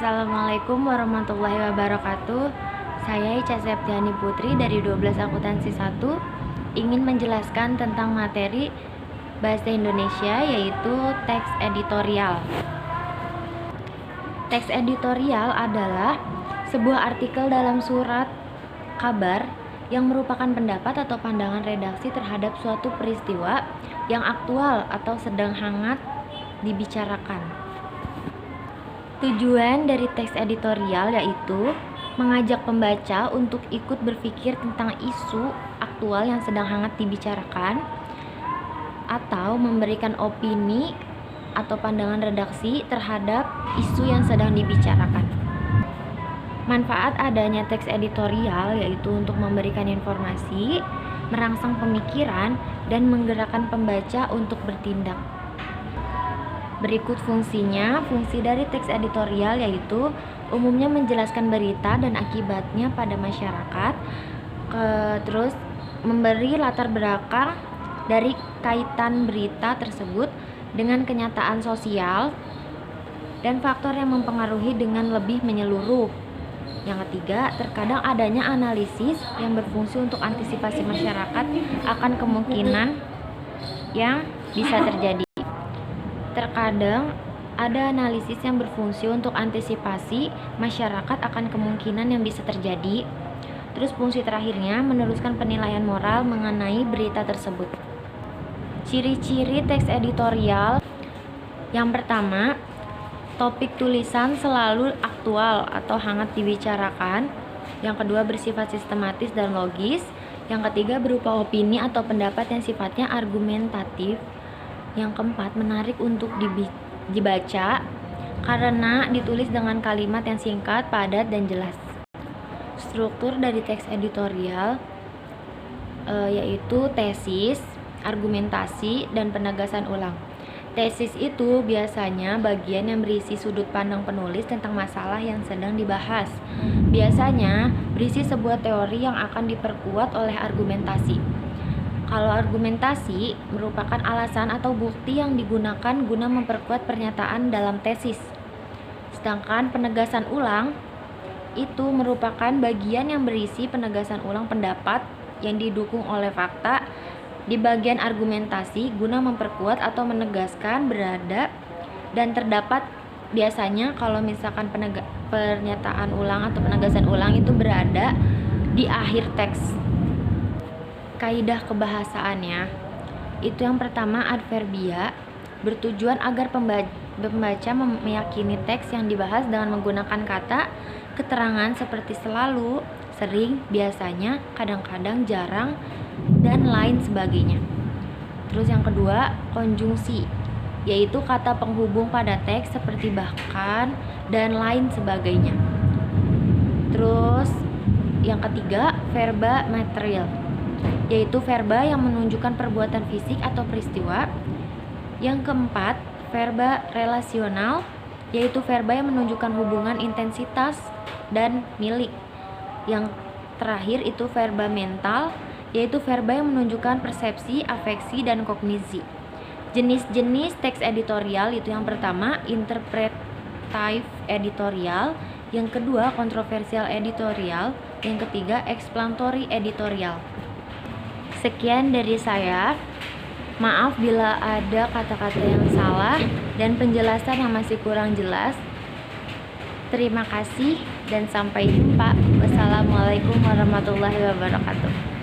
Assalamualaikum warahmatullahi wabarakatuh. Saya Ica Septiani Putri dari 12 Akuntansi 1 ingin menjelaskan tentang materi Bahasa Indonesia, yaitu teks editorial. Teks editorial adalah sebuah artikel dalam surat kabar yang merupakan pendapat atau pandangan redaksi terhadap suatu peristiwa yang aktual atau sedang hangat dibicarakan. Tujuan dari teks editorial yaitu mengajak pembaca untuk ikut berpikir tentang isu aktual yang sedang hangat dibicarakan, atau memberikan opini atau pandangan redaksi terhadap isu yang sedang dibicarakan. Manfaat adanya teks editorial yaitu untuk memberikan informasi, merangsang pemikiran, dan menggerakkan pembaca untuk bertindak. Berikut fungsinya. Fungsi dari teks editorial yaitu umumnya menjelaskan berita dan akibatnya pada masyarakat, terus memberi latar belakang dari kaitan berita tersebut dengan kenyataan sosial dan faktor yang mempengaruhi dengan lebih menyeluruh. Yang ketiga, terkadang adanya analisis yang berfungsi untuk antisipasi masyarakat akan kemungkinan yang bisa terjadi. Terkadang ada analisis yang berfungsi untuk antisipasi masyarakat akan kemungkinan yang bisa terjadi. Terus fungsi terakhirnya meneruskan penilaian moral mengenai berita tersebut. Ciri-ciri teks editorial. Yang pertama, topik tulisan selalu aktual atau hangat dibicarakan. Yang kedua, bersifat sistematis dan logis. Yang ketiga, berupa opini atau pendapat yang sifatnya argumentatif. Yang keempat, menarik untuk dibaca karena ditulis dengan kalimat yang singkat, padat, dan jelas. Struktur dari teks editorial yaitu tesis, argumentasi, dan penegasan ulang. Tesis itu biasanya bagian yang berisi sudut pandang penulis tentang masalah yang sedang dibahas. Biasanya berisi sebuah teori yang akan diperkuat oleh argumentasi. Kalau argumentasi merupakan alasan atau bukti yang digunakan guna memperkuat pernyataan dalam tesis. Sedangkan penegasan ulang itu merupakan bagian yang berisi penegasan ulang pendapat yang didukung oleh fakta di bagian argumentasi guna memperkuat atau menegaskan berada dan terdapat. Biasanya kalau misalkan pernyataan ulang atau penegasan ulang itu berada di akhir teks. Kaidah kebahasaannya itu yang pertama, adverbia bertujuan agar pembaca meyakini teks yang dibahas dengan menggunakan kata keterangan seperti selalu, sering, biasanya, kadang-kadang, jarang, dan lain sebagainya. Terus yang kedua, konjungsi, yaitu kata penghubung pada teks seperti bahkan dan lain sebagainya. Terus yang ketiga, verba material, yaitu verba yang menunjukkan perbuatan fisik atau peristiwa. Yang keempat, verba relasional, yaitu verba yang menunjukkan hubungan intensitas dan milik. Yang terakhir itu verba mental, yaitu verba yang menunjukkan persepsi, afeksi, dan kognisi. Jenis-jenis teks editorial itu yang pertama, interpretative editorial, yang kedua, kontroversial editorial, yang ketiga, explanatory editorial. Sekian dari saya. Maaf bila ada kata-kata yang salah dan penjelasan yang masih kurang jelas. Terima kasih dan sampai jumpa. Wassalamualaikum warahmatullahi wabarakatuh.